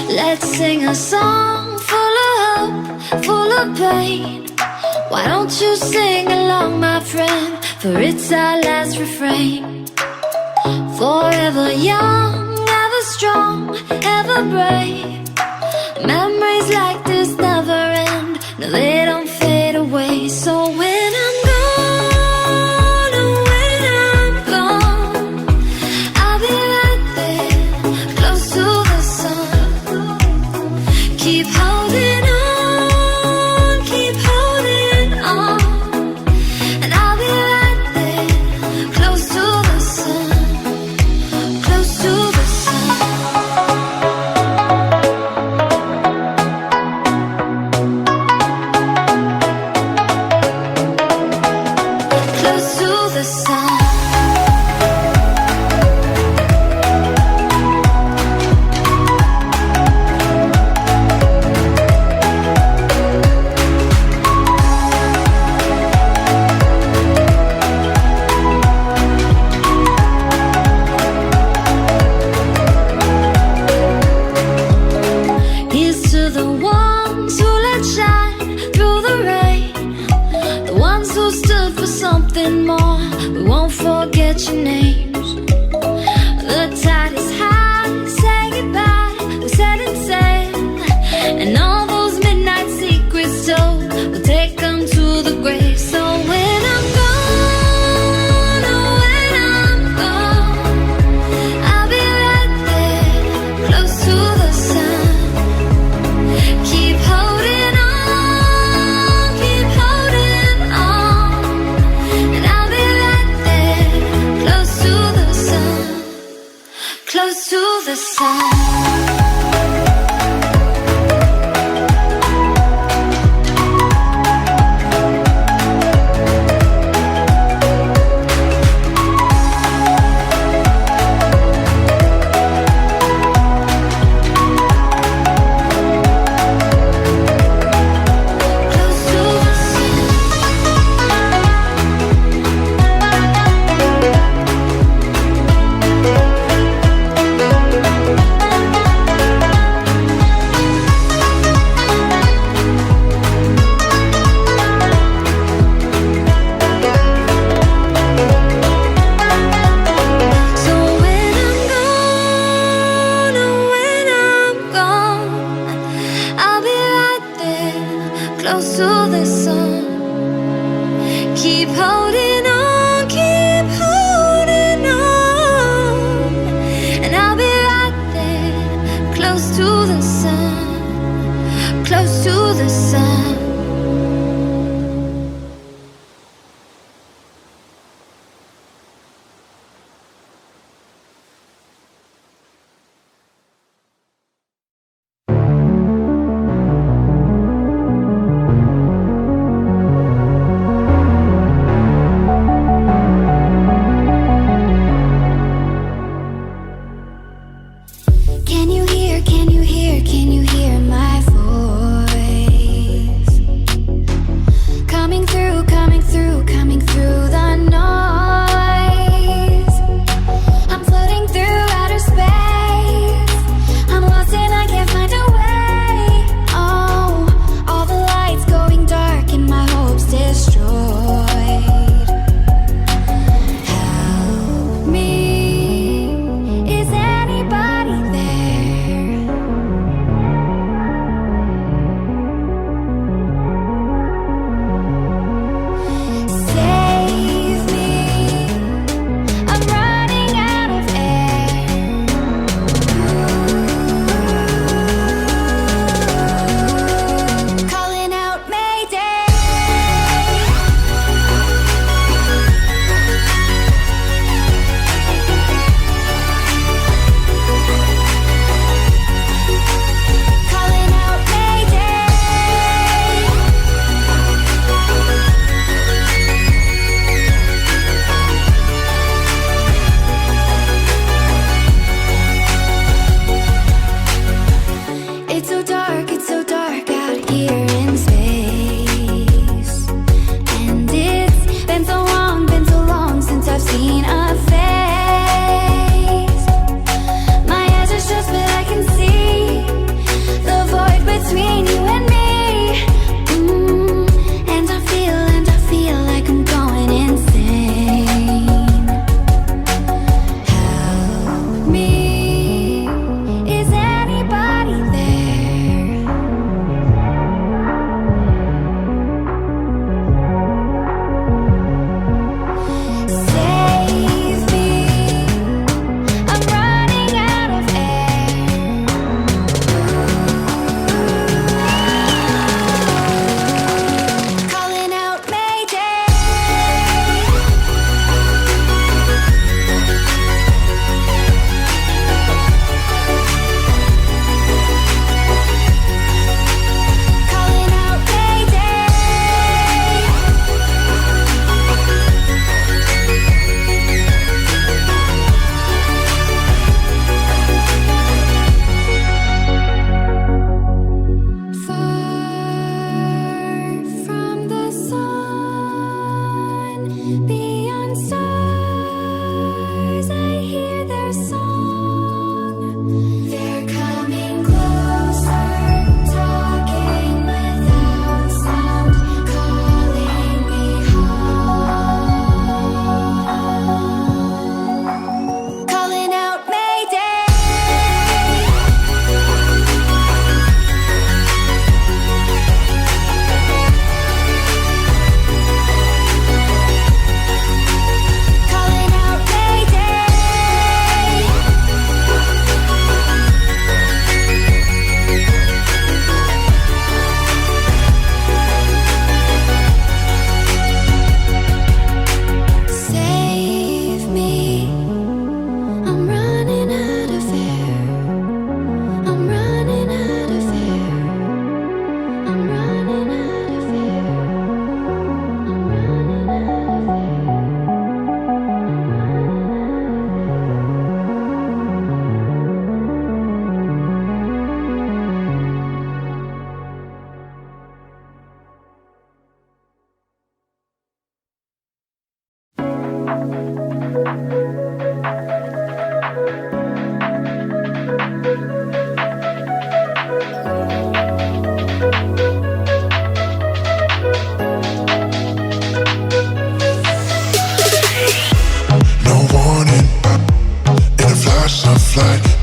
Let's sing a song full of hope, full of pain. Why don't you sing along, my friend? For it's our last refrain. Forever young, ever strong, ever brave. Memories like this never end. No, they don't fade away. So when I'm gone, oh, when I'm gone, I'll be right there, close to the sun. Keep holding on, keep holding on. And I'll be right there, close to the sun, close to the sun. Close to the sun. Here's to the ones who let shine through the rain, the ones who stood for something more. We won't forget your names. The tide is high, say goodbye, we set it sail. And all those midnight secrets told, we'll take them to the grave. So when I'm gone, oh, when I'm gone, I'll be right there, close to the sun. Keep holding on, keep holding on. And I'll be right there, close to the sun, close to the sun. Close to the sun. So when I'm gone, oh, when I'm gone, I'll be right there, close to the sun. Keep holding on, keep holding on. And I'll be right there, close to the sun, close to the sun.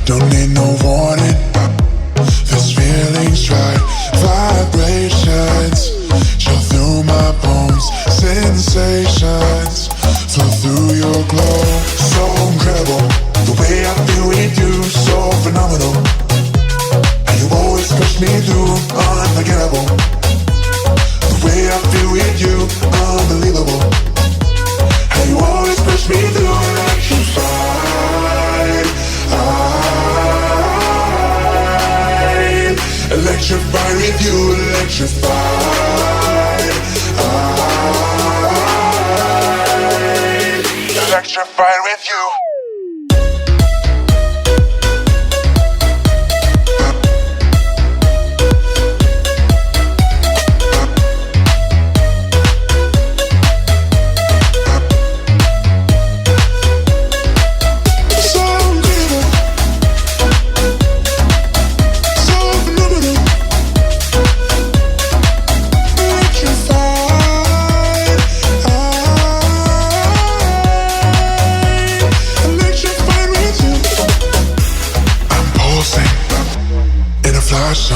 Don't need no warning. This feeling's right. Vibrations chill through my bones. Sensations flow through your glow. So incredible, the way I feel with you. So phenomenal, and you always push me through. Unforgettable, the way I feel with you. Unbelievable, and you always push me through. Electrified with you, electrified. Electrified with you.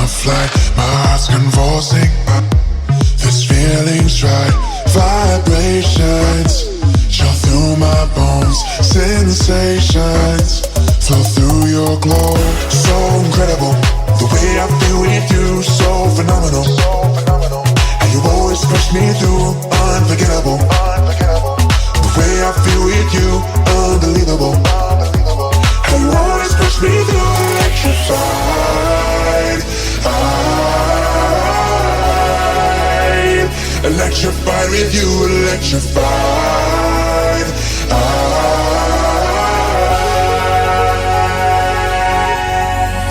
Flight, my heart's convulsing. This feeling's right. Vibrations chill through my bones. Sensations flow through your glow. So incredible, the way I feel with you. So phenomenal, and you always push me through. Unforgettable, the way I feel with you. Unbelievable, and you always push me through. Electrified, electrified with you, electrified.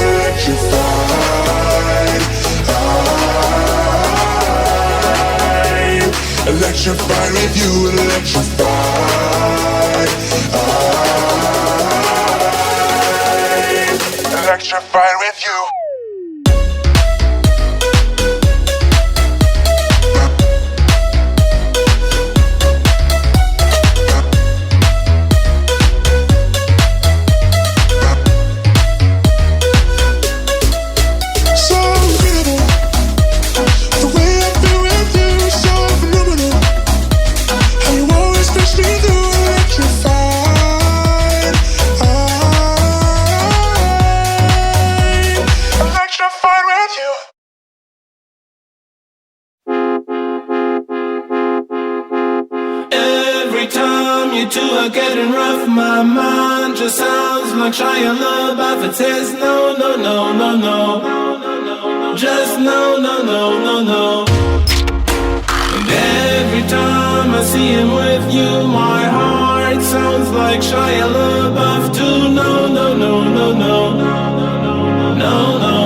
Electrified, electrified with you, electrified. Electrified with you. Getting rough, my mind just sounds like Shia LaBeouf. It says no, no, no, no, no, just no, no, no, no, no. And every time I see him with you, my heart sounds like Shia LaBeouf too. No, no, no, no, no, no, no.